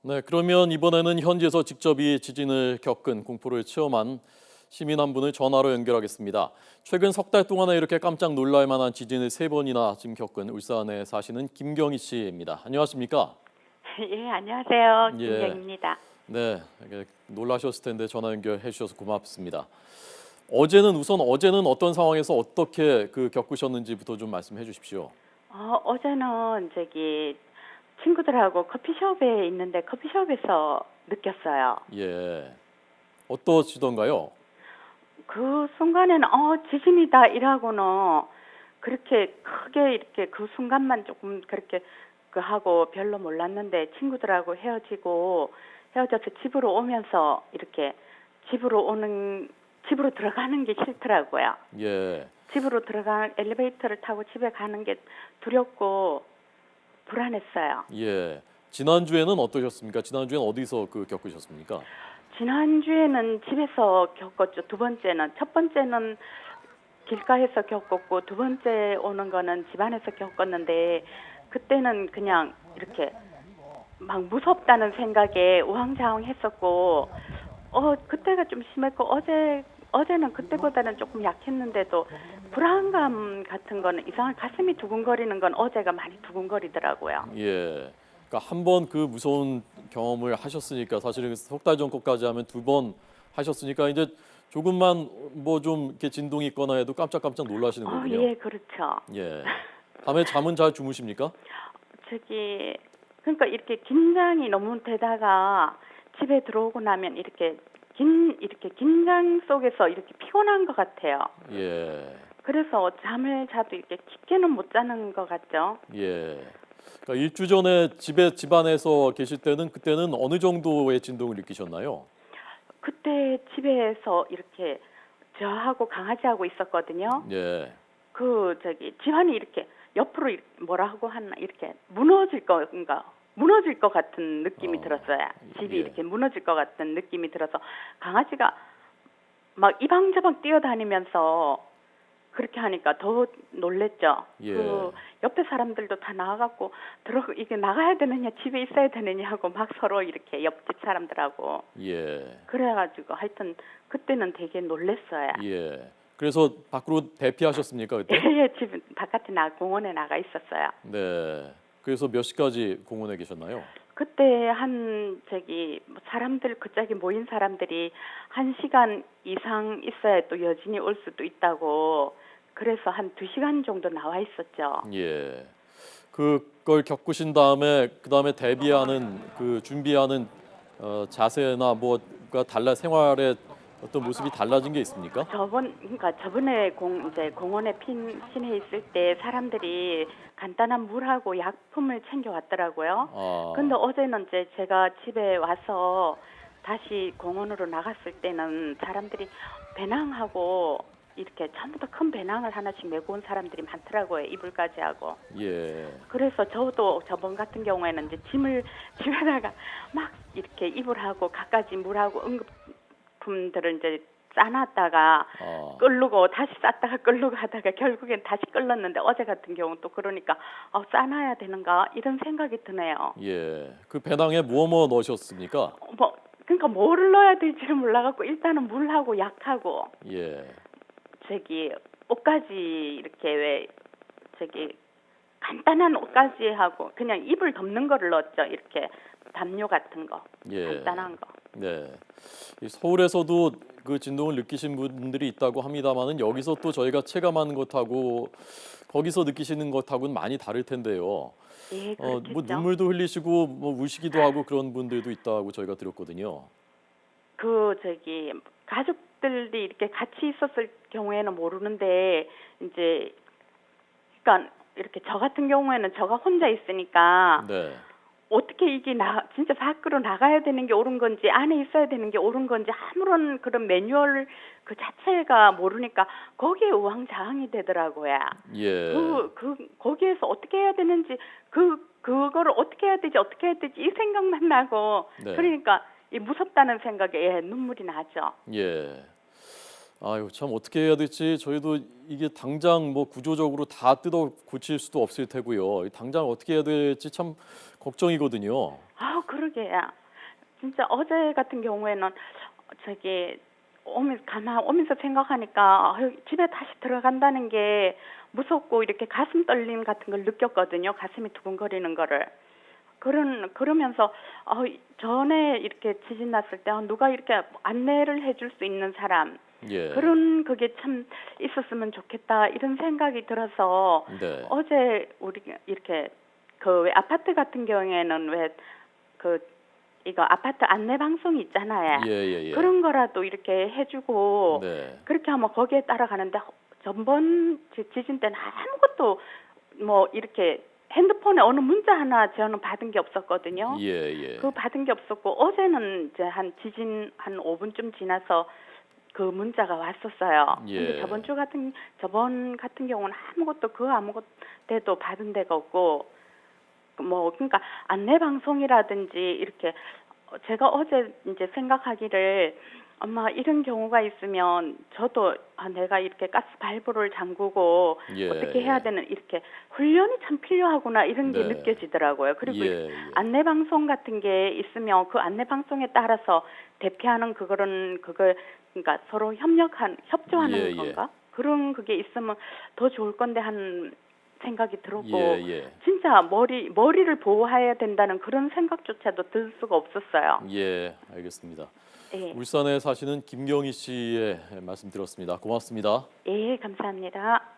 네, 그러면 이번에는 현지에서 직접 이 지진을 겪은 공포를 체험한 시민 한 분을 전화로 연결하겠습니다. 최근 석 달 동안에 이렇게 깜짝 놀랄 만한 지진을 세 번이나 지금 겪은 울산에 사시는 김경희 씨입니다. 안녕하십니까? 예, 안녕하세요. 예, 김경입니다. 네, 이게 놀라셨을 텐데 전화 연결해 주셔서 고맙습니다. 어제는 어떤 상황에서 어떻게 겪으셨는지부터 좀 말씀해 주십시오. 어제는 친구들하고 커피숍에 있는데 커피숍에서 느꼈어요. 예, 어떠시던가요? 그 순간에는 지진이다 이라고는 그렇게 크게 이렇게 그 순간만 조금 그렇게 그 하고 별로 몰랐는데 친구들하고 헤어져서 집으로 오면서 이렇게 집으로 들어가는 게 싫더라고요. 예, 집으로 들어가는 엘리베이터를 타고 집에 가는 게 두렵고 불안했어요. 예. 지난주에는 어떠셨습니까? 지난주에는 어디서 겪으셨습니까? 지난주에는 집에서 겪었죠. 첫 번째는 길가에서 겪었고, 두 번째 오는 거는 집안에서 겪었는데, 그때는 그냥 이렇게 막 무섭다는 생각에 우왕좌왕했었고, 그때가 좀 심했고, 어제는 그때보다는 조금 약했는데도 불안감 같은 거는 이상한 가슴이 두근거리는 건 어제가 많이 두근거리더라고요. 예. 그러니까 한 번 그 무서운 경험을 하셨으니까 사실은 석 달 전 것까지 하면 두 번 하셨으니까 이제 조금만 뭐 좀 이렇게 진동이 있거나 해도 깜짝깜짝 놀라시는 거군요. 예, 그렇죠. 예. 밤에 잠은 잘 주무십니까? 저기 그러니까 이렇게 긴장이 너무 되다가 집에 들어오고 나면 이렇게 긴장 속에서 이렇게 피곤한 것 같아요. 예. 그래서 잠을 자도 이렇게 깊게는 못 자는 것 같죠. 예. 그러니까 일주 전에 집안에서 계실 때는 그때는 어느 정도의 진동을 느끼셨나요? 그때 집에서 이렇게 저하고 강아지하고 있었거든요. 예. 집안이 이렇게 옆으로 뭐라고 하나 이렇게 무너질 것 같은 느낌이 들었어요. 집이 예. 이렇게 무너질 것 같은 느낌이 들어서 강아지가 막 이방저방 뛰어다니면서 그렇게 하니까 더 놀랬죠. 예. 옆에 사람들도 다 나와갖고 이게 나가야 되느냐 집에 있어야 되느냐 하고 막 서로 이렇게 옆집 사람들하고 예. 그래가지고 하여튼 그때는 되게 놀랬어요. 예. 그래서 밖으로 대피하셨습니까, 그때? 예, 집 바깥에 공원에 나가 있었어요. 네. 그래서 몇 시까지 공원에 계셨나요? 그때 사람들 그짝에 모인 사람들이 1시간 이상 있어야 또 여진이 올 수도 있다고 그래서 한 2시간 정도 나와 있었죠. 예. 그걸 겪으신 다음에 그다음에 대비하는 준비하는 자세나 뭐가 생활의 어떤 모습이 달라진 게 있습니까? 그러니까 저번에 이제 공원에 시내 있을 때 사람들이 간단한 물하고 약품을 챙겨 왔더라고요. 근데 아, 어제는 이제 제가 집에 와서 다시 공원으로 나갔을 때는 사람들이 배낭하고 이렇게 전부 다 큰 배낭을 하나씩 메고 온 사람들이 많더라고요. 이불까지 하고. 예. 그래서 저도 저번 같은 경우에는 이제 짐을 집에다가 막 이렇게 이불하고 갖가지 물하고 응급품들을 이제 싸놨다가 아, 끓르고 다시 쌌다가 끓르고 하다가 결국엔 다시 끓렀는데 어제 같은 경우는 또 그러니까 싸놔야 되는가 이런 생각이 드네요. 예. 그 배낭에 뭐 넣으셨습니까? 그러니까 뭐를 넣어야 될지를 몰라갖고 일단은 물하고 약하고 예. 옷가지 이렇게 왜 간단한 옷가지 하고 그냥 이불 덮는 거를 넣었죠. 이렇게 담요 같은 거 예. 간단한 거. 네. 이 서울에서도 그 진동을 느끼신 분들이 있다고 합니다만은 여기서 또 저희가 체감하는 것하고 거기서 느끼시는 것하고는 많이 다를 텐데요. 예, 뭐 그렇겠죠. 눈물도 흘리시고 뭐 우시기도 하고 그런 분들도 있다고 저희가 들었거든요. 가족들이 이렇게 같이 있었을 경우에는 모르는데 이제 그러니까 이렇게 저 같은 경우에는 저가 혼자 있으니까 네. 어떻게 이게 진짜 밖으로 나가야 되는 게 옳은 건지 안에 있어야 되는 게 옳은 건지 아무런 그런 매뉴얼 그 자체가 모르니까 거기에 우왕좌왕이 되더라고요. 예. 거기에서 어떻게 해야 되는지 그거를 어떻게 해야 되지 이 생각만 나고 네. 그러니까 이 무섭다는 생각에 눈물이 나죠. 예. 아유, 참 어떻게 해야 될지 저희도 이게 당장 뭐 구조적으로 다 뜯어 고칠 수도 없을 테고요. 당장 어떻게 해야 될지 참 걱정이거든요. 아, 그러게요. 진짜 어제 같은 경우에는 저기 가만 오면서 생각하니까 집에 다시 들어간다는 게 무섭고 이렇게 가슴 떨림 같은 걸 느꼈거든요. 가슴이 두근거리는 거를. 그러면서 전에 이렇게 지진 났을 때 누가 이렇게 안내를 해줄 수 있는 사람 예. 그런 그게 참 있었으면 좋겠다 이런 생각이 들어서 네. 어제 우리 이렇게 그 왜 아파트 같은 경우에는 왜 그 이거 아파트 안내 방송이 있잖아요. 예. 그런 거라도 이렇게 해주고 네. 그렇게 하면 거기에 따라가는데 전번 지진 때는 아무것도 뭐 이렇게 핸드폰에 어느 문자 하나 저는 받은 게 없었거든요. 예. 그 받은 게 없었고 어제는 이제 한 지진 한 5분쯤 지나서 그 문자가 왔었어요. 근데 예. 저번 같은 경우는 아무것도 데도 받은 데가 없고 뭐 그러니까 안내 방송이라든지 이렇게 제가 어제 이제 생각하기를 엄마 이런 경우가 있으면 저도 내가 이렇게 가스 밸브를 잠그고 예. 어떻게 해야 되는 이렇게 훈련이 참 필요하구나 이런 게 네. 느껴지더라고요. 그리고 예. 안내 방송 같은 게 있으면 그 안내 방송에 따라서 대피하는 그거를 그러니까 서로 협조하는 예. 건가? 그런 그게 있으면 더 좋을 건데 한 생각이 들었고 예. 진짜 머리를 보호해야 된다는 그런 생각조차도 들 수가 없었어요. 예. 알겠습니다. 예, 울산에 사시는 김경희 씨의 말씀 들었습니다. 고맙습니다. 예, 감사합니다.